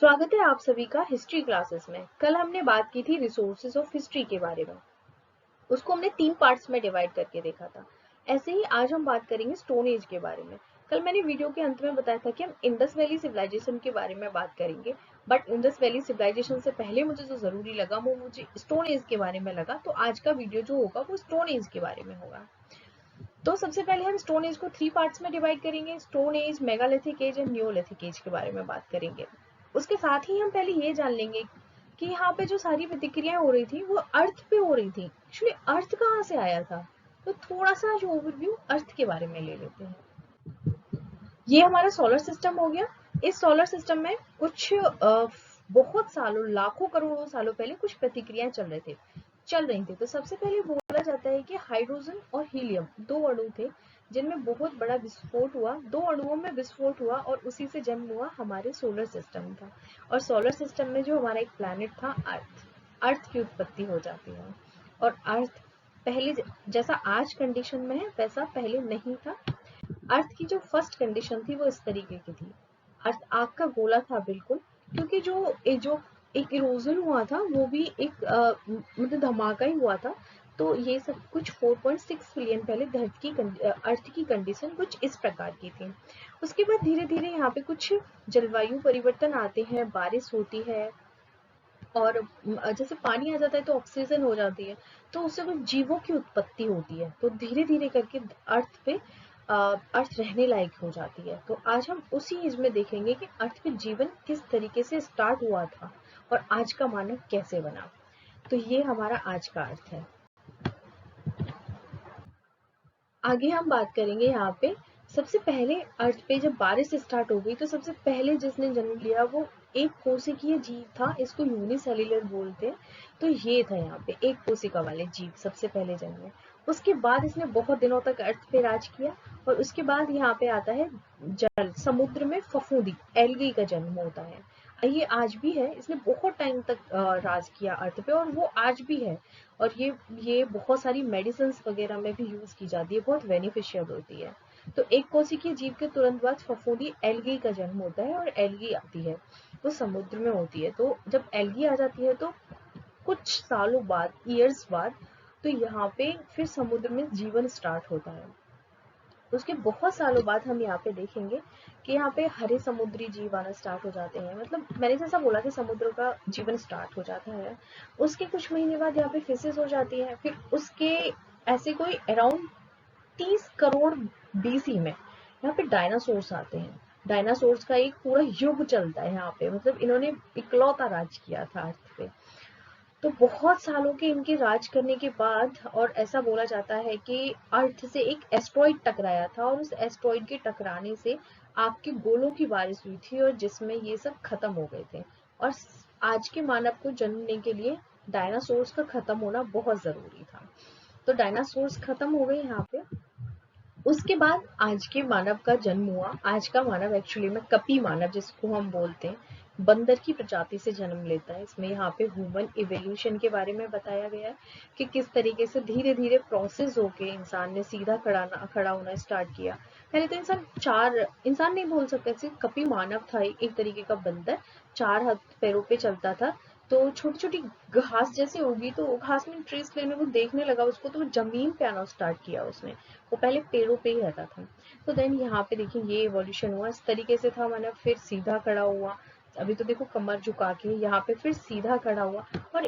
स्वागत है आप सभी का हिस्ट्री क्लासेस में। कल हमने बात की थी रिसोर्सेज ऑफ हिस्ट्री के बारे में। उसको हमने 3 पार्ट्स में डिवाइड करके देखा था। ऐसे ही आज हम बात करेंगे स्टोन एज के बारे में। कल मैंने वीडियो के अंत में बताया था कि हम इंडस वैली सिविलाइजेशन के बारे में बात करेंगे, बट इंडस वैली सिविलाइजेशन से पहले मुझे जो जरूरी लगा वो मुझे स्टोन एज के बारे में लगा, तो आज का वीडियो जो होगा वो स्टोन एज के बारे में होगा। तो सबसे पहले हम स्टोन एज को 3 पार्ट्स में डिवाइड करेंगे। Stone age, megalithic age and neolithic age के बारे में बात करेंगे। उसके साथ ही हम पहले ये जान लेंगे कि यहाँ पे जो सारी प्रतिक्रियाएं हो रही थी वो अर्थ पे हो रही थी। एक्चुअली अर्थ कहाँ से आया था, तो थोड़ा सा जो ओवरव्यू अर्थ के बारे में ले लेते हैं। ये हमारा सोलर सिस्टम हो गया। इस सोलर सिस्टम में कुछ बहुत सालों, लाखों करोड़ों सालों पहले कुछ प्रतिक्रियाएं चल रही थी। तो सबसे पहले बोला जाता है कि हाइड्रोजन और हीलियम 2 अणु थे जिनमें बहुत बड़ा विस्फोट हुआ। 2 अणुओं में विस्फोट हुआ और उसी से जन्म हुआ हमारे सोलर सिस्टम का। और सोलर सिस्टम में जो हमारा एक प्लैनेट था अर्थ की उत्पत्ति हो जाती है। और अर्थ पहले जैसा आज कंडीशन में है वैसा पहले नहीं था। अर्थ की जो फर्स्ट कंडीशन थी वो इस तरीके की थी। अर्थ आग का गोला था बिल्कुल, क्योंकि जो एक इरोजन हुआ था वो भी एक मतलब धमाका ही हुआ था। तो ये सब कुछ 4.6 बिलियन पहले अर्थ की कंडीशन कुछ इस प्रकार की थी। उसके बाद धीरे धीरे यहाँ पे कुछ जलवायु परिवर्तन आते हैं, बारिश होती है और जैसे पानी आ जाता है तो ऑक्सीजन हो जाती है, तो उससे कुछ जीवों की उत्पत्ति होती है। तो धीरे धीरे करके अर्थ रहने लायक हो जाती है। तो आज हम उसी एज में देखेंगे कि अर्थ पे जीवन किस तरीके से स्टार्ट हुआ था और आज का मानव कैसे बना। तो ये हमारा आज का अर्थ है। आगे हम बात करेंगे यहाँ पे सबसे पहले अर्थ पे जब बारिश स्टार्ट हो गई तो सबसे पहले जिसने जन्म लिया वो एक कोशिकीय जीव था। इसको यूनिसेल्युलर बोलते हैं। तो ये था यहाँ पे एक कोशिका वाले जीव सबसे पहले जन्मे। उसके बाद इसने बहुत दिनों तक अर्थ पे राज किया और उसके बाद यहाँ पे आता है जल, समुद्र में फफूंदी एल्गी का जन्म होता है। ये आज भी है, इसने बहुत टाइम तक राज किया अर्थ पे और वो आज भी है। और ये बहुत सारी मेडिसिन वगैरह में भी यूज की जाती है, बहुत बेनिफिशियल होती है। तो एक कोशिकीय जीव के तुरंत बाद फफूंदी एल्गी का जन्म होता है और एल्गी आती है, वो समुद्र में होती है। तो जब एल्गी आ जाती है तो कुछ सालों बाद, ईयर्स बाद, तो यहाँ पे फिर समुद्र में जीवन स्टार्ट होता है। उसके बहुत सालों बाद हम यहाँ पे देखेंगे कि यहाँ पे हरे समुद्री जीव आना स्टार्ट हो जाते हैं। मतलब मैंने जैसा बोला कि समुद्र का जीवन स्टार्ट हो जाता है। उसके कुछ महीने बाद यहाँ पे फिशेस हो जाती है। फिर उसके ऐसे कोई अराउंड 30 करोड़ बीसी में यहाँ पे डायनासोर्स आते हैं। डायनासोर्स का एक पूरा युग चलता है यहाँ पे, मतलब इन्होंने इकलौता राज किया था अर्थ पे। तो बहुत सालों के इनके राज करने के बाद, और ऐसा बोला जाता है कि अर्थ से एक एस्ट्रॉइड टकराया था और उस एस्ट्रॉइड के टकराने से आग के गोलों की बारिश हुई थी और जिसमें ये सब खत्म हो गए थे। और आज के मानव को जन्मने के लिए डायनासोर्स का खत्म होना बहुत जरूरी था। तो डायनासोर्स खत्म हो गए यहाँ पे। उसके बाद आज के मानव का जन्म हुआ। आज का मानव एक्चुअली में कपी मानव जिसको हम बोलते हैं, बंदर की प्रजाति से जन्म लेता है। इसमें यहाँ पे ह्यूमन इवोल्यूशन के बारे में बताया गया है कि किस तरीके से धीरे धीरे प्रोसेस होके इंसान ने सीधा खड़ा होना स्टार्ट किया। पहले तो इंसान नहीं बोल सकते, सिर्फ कपी मानव था, एक तरीके का बंदर, 4 हाथ पैरों पे चलता था। तो छोटी छोटी घास जैसी होगी तो घास में ट्रेस लेने को देखने लगा उसको, तो जमीन पे आना स्टार्ट किया उसने। वो पहले पेड़ों पे ही रहता था। तो देन यहाँ पे देखिए ये इवोल्यूशन हुआ, इस तरीके से था मानव। फिर सीधा खड़ा हुआ, अभी तो देखो कमर झुका के, यहाँ पे फिर सीधा खड़ा हुआ। और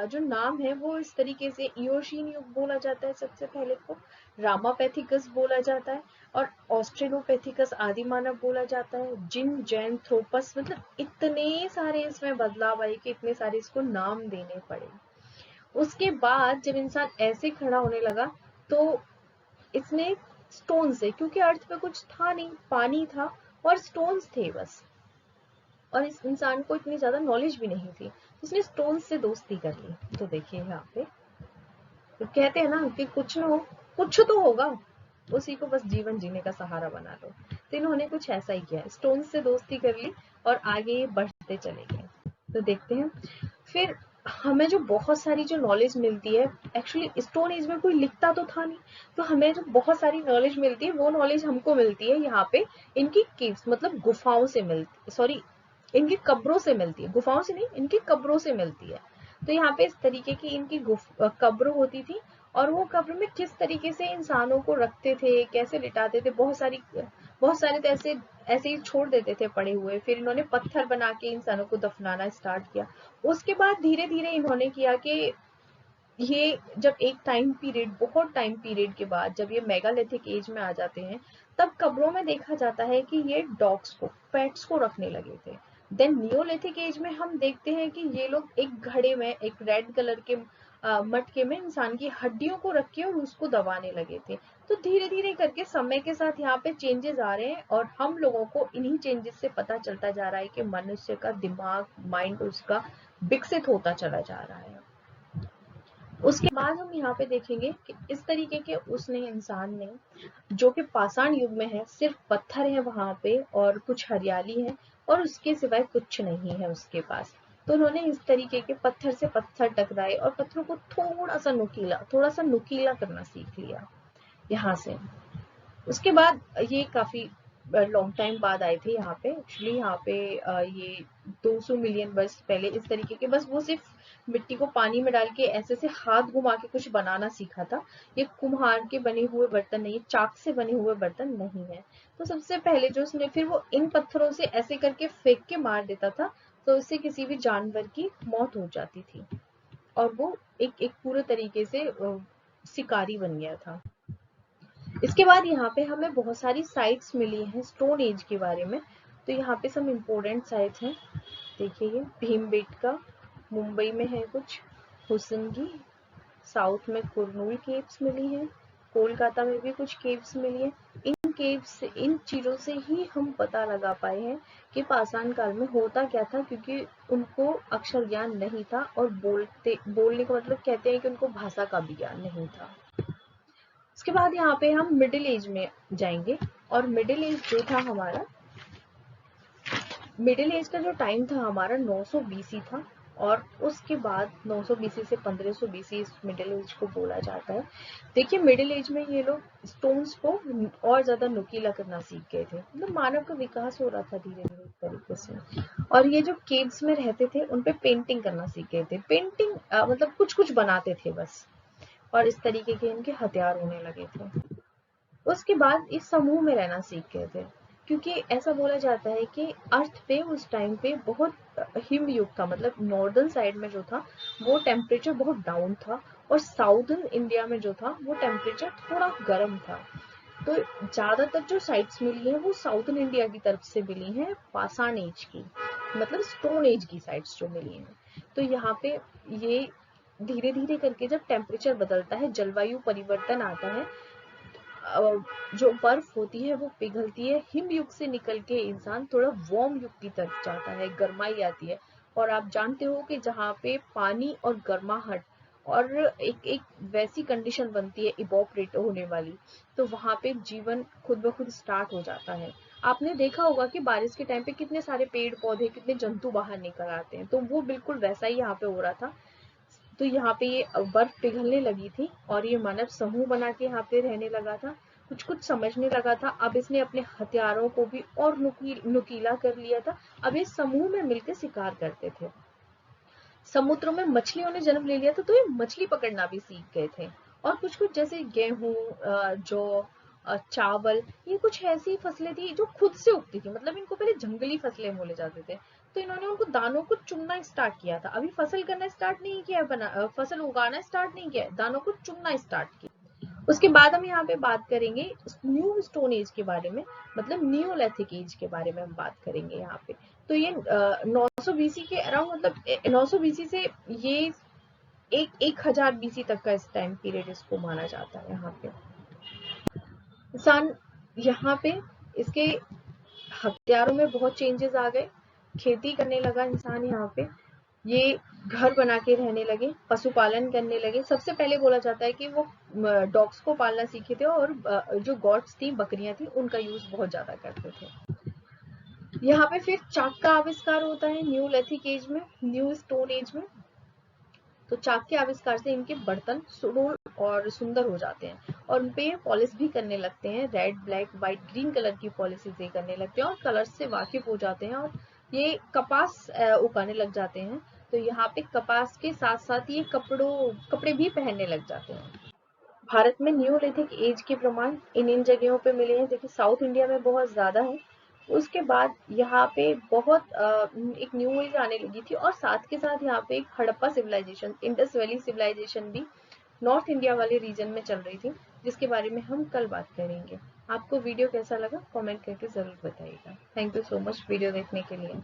जो नाम है वो इस तरीके से इयोशीन युग बोला जाता है सबसे पहले को, रामापैथिकस बोला जाता है, और ऑस्ट्रेलोपैथिकस आदि मानव बोला जाता है, जिन जैन थ्रोपस, मतलब इतने सारे इसमें बदलाव आए कि इतने सारे इसको नाम देने पड़े। उसके बाद जब इंसान ऐसे खड़ा होने लगा तो इसने स्टोन से, क्योंकि अर्थ पे कुछ था नहीं, पानी था और स्टोन्स थे बस, और इस इंसान को इतनी ज्यादा नॉलेज भी नहीं थी, तो उसने स्टोन से दोस्ती कर ली। तो देखिए यहाँ पे तो कहते हैं ना कि कुछ न हो कुछ तो होगा, उसी को बस जीवन जीने का सहारा बना लो। तो इन्होंने कुछ ऐसा ही किया, स्टोन से दोस्ती कर ली और आगे बढ़ते चले गए। तो देखते हैं फिर हमें जो बहुत सारी जो नॉलेज मिलती है, एक्चुअली स्टोन एज में कोई लिखता तो था नहीं, तो हमें जो बहुत सारी नॉलेज मिलती है वो नॉलेज हमको मिलती है यहाँ पे इनकी केव्स मतलब गुफाओं से मिलती, सॉरी इनकी कब्रों से मिलती है, गुफाओं से नहीं इनकी कब्रों से मिलती है। तो यहाँ पे इस तरीके की इनकी कब्र होती थी, और वो कब्र में किस तरीके से इंसानों को रखते थे, कैसे लिटाते थे, बहुत सारे तो ऐसे ऐसे ही छोड़ देते थे पड़े हुए, फिर इन्होंने पत्थर बना के इंसानों को दफनाना स्टार्ट किया। उसके बाद धीरे धीरे इन्होंने किया कि ये जब एक टाइम पीरियड, बहुत टाइम पीरियड के बाद जब ये मेगालिथिक एज में आ जाते हैं, तब कब्रों में देखा जाता है कि ये डॉग्स को, पेट्स को रखने लगे थे। देन नियोलिथिक एज में हम देखते हैं कि ये लोग एक घड़े में, एक रेड कलर के मटके में इंसान की हड्डियों को रख के और उसको दबाने लगे थे। तो धीरे धीरे करके समय के साथ यहाँ पे चेंजेस आ रहे हैं, और हम लोगों को इन्हीं चेंजेस से पता चलता जा रहा है कि मनुष्य का दिमाग, माइंड उसका विकसित होता चला जा रहा है। उसके बाद हम यहाँ पे देखेंगे कि इस तरीके के उसने इंसान ने, जो कि पाषाण युग में है, सिर्फ पत्थर है वहां पे और कुछ हरियाली है और उसके सिवाय कुछ नहीं है उसके पास। तो उन्होंने इस तरीके के पत्थर से पत्थर टकराए और पत्थरों को थोड़ा सा नुकीला करना सीख लिया यहाँ से। उसके बाद ये काफी लॉन्ग टाइम बाद आए थे यहाँ पे, एक्चुअली यहाँ पे ये 200 मिलियन वर्ष पहले इस तरीके के, बस वो सिर्फ मिट्टी को पानी में डाल के ऐसे से हाथ घुमा के कुछ बनाना सीखा था। ये कुम्हार के बने हुए बर्तन नहीं, चाक से बने हुए बर्तन नहीं है। तो सबसे पहले जो उसने, फिर वो इन पत्थरों से ऐसे करके फेंक के मार देता था, तो इससे किसी भी जानवर की मौत हो जाती थी, और वो एक एक पूरे तरीके से शिकारी बन गया था। इसके बाद यहाँ पे हमें बहुत सारी साइट्स मिली हैं स्टोन एज के बारे में। तो यहाँ पे सब इम्पोर्टेंट साइट्स हैं, देखिए ये भीमबेटका मुंबई में है, कुछ हुसनगी, साउथ में कुरनूल केव्स मिली हैं, कोलकाता में भी कुछ केव्स मिली हैं। इन केव्स, इन चीजों से ही हम पता लगा पाए हैं कि पाषाण काल में होता क्या था, क्योंकि उनको अक्षर ज्ञान नहीं था, और बोलने का मतलब कहते हैं कि उनको भाषा का भी ज्ञान नहीं था। उसके बाद यहाँ पे हम मिडिल एज में जाएंगे, और मिडिल एज जो था हमारा, मिडिल एज का जो टाइम था हमारा 900 बीसी था, और उसके बाद 900 बीसी से 1500 बीसी इस मिडिल एज को बोला जाता है। देखिए मिडिल एज में ये लोग स्टोन्स को और ज्यादा नुकीला करना सीख गए थे, मतलब मानव का विकास हो रहा था धीरे धीरे इस तरीके से। और ये जो केव्स में रहते थे उनपे पेंटिंग करना सीख गए थे, पेंटिंग मतलब कुछ कुछ बनाते थे बस, और इस तरीके के इनके हथियार होने लगे थे। उसके बाद इस समूह में रहना सीख गए थे, क्योंकि ऐसा बोला जाता है कि अर्थ पे उस टाइम पे बहुत हिम युग था, मतलब नॉर्दर्न साइड में जो था वो टेम्परेचर बहुत डाउन था, और साउदर्न इंडिया में जो था वो टेम्परेचर थोड़ा गर्म था। तो ज्यादातर जो साइट्स मिली है वो साउदर्न इंडिया की तरफ से मिली हैं, पाषाण एज की, मतलब स्टोन एज की साइट्स जो मिली हैं। तो यहाँ पे ये धीरे धीरे करके जब टेम्परेचर बदलता है, जलवायु परिवर्तन आता है, जो बर्फ होती है वो पिघलती है, हिम युग से निकल के इंसान थोड़ा वार्म युग की तरफ जाता है, गर्माई आती है। और आप जानते हो कि जहाँ पे पानी और गर्माहट और एक एक वैसी कंडीशन बनती है इवोपरेट होने वाली, तो वहां पे जीवन खुद ब खुद स्टार्ट हो जाता है। आपने देखा होगा कि बारिश के टाइम पे कितने सारे पेड़ पौधे, कितने जंतु बाहर निकल आते हैं, तो वो बिल्कुल वैसा ही यहाँ पे हो रहा था। तो यहाँ पे ये बर्फ पिघलने लगी थी, और ये मानव समूह बना के यहाँ पे रहने लगा था, कुछ कुछ समझने लगा था। अब इसने अपने हथियारों को भी और नुकीला कर लिया था। अब ये समूह में मिलकर शिकार करते थे। समुद्रों में मछलियों ने जन्म ले लिया था, तो ये मछली पकड़ना भी सीख गए थे। और कुछ कुछ जैसे गेहूं, जौ, चावल, ये कुछ ऐसी फसलें थी जो खुद से उगती थी, मतलब इनको पहले जंगली फसलें बोले जाते थे। तो इन्होंने उनको दानों को चुनना स्टार्ट किया था, अभी फसल करना स्टार्ट नहीं किया, फसल उगाना स्टार्ट नहीं किया, दानों को चुनना स्टार्ट किया। उसके बाद हम यहाँ पे बात करेंगे न्यू स्टोन एज के बारे में, मतलब नियोलिथिक एज के बारे में हम बात करेंगे यहाँ पे। तो ये 900 बीसी के अराउंड, मतलब 900 बीसी से ये 1000 बीसी तक का इस टाइम पीरियड इसको माना जाता है। यहाँ पे इंसान, यहाँ पे इसके हथियारों में बहुत चेंजेस आ गए, खेती करने लगा इंसान यहाँ पे, ये घर बना के रहने लगे, पशुपालन करने लगे। सबसे पहले बोला जाता है कि वो डॉग्स को पालना सीखे थे, और जो गॉड्स थी, बकरियां थी, उनका यूज बहुत ज्यादा करते थे। यहाँ पे फिर चाक का आविष्कार होता है न्यू लिथिक एज में, न्यू स्टोन एज में। तो चाक के आविष्कार से इनके बर्तन सुडौल और सुंदर हो जाते हैं और उनपे ये पॉलिश भी करने लगते हैं। Red, black, white, green colour की पॉलिश ये करने लगते हैं और कलर्स से वाकिफ हो जाते हैं और ये कपास उगाने लग जाते हैं। तो यहाँ पे कपास के साथ साथ ये कपड़े भी पहनने लग जाते हैं। भारत में न्यूलिथिक एज के प्रमाण इन जगहों पे मिले हैं। देखिए साउथ इंडिया में बहुत ज्यादा है। उसके बाद यहाँ पे बहुत एक न्यू एज आने लगी थी और साथ के साथ यहाँ पे एक Harappa civilisation, Indus valley civilisation भी नॉर्थ इंडिया वाले रीजन में चल रही थी, जिसके बारे में हम कल बात करेंगे। आपको वीडियो कैसा लगा कमेंट करके जरूर बताइएगा। Thank you so much video देखने के लिए।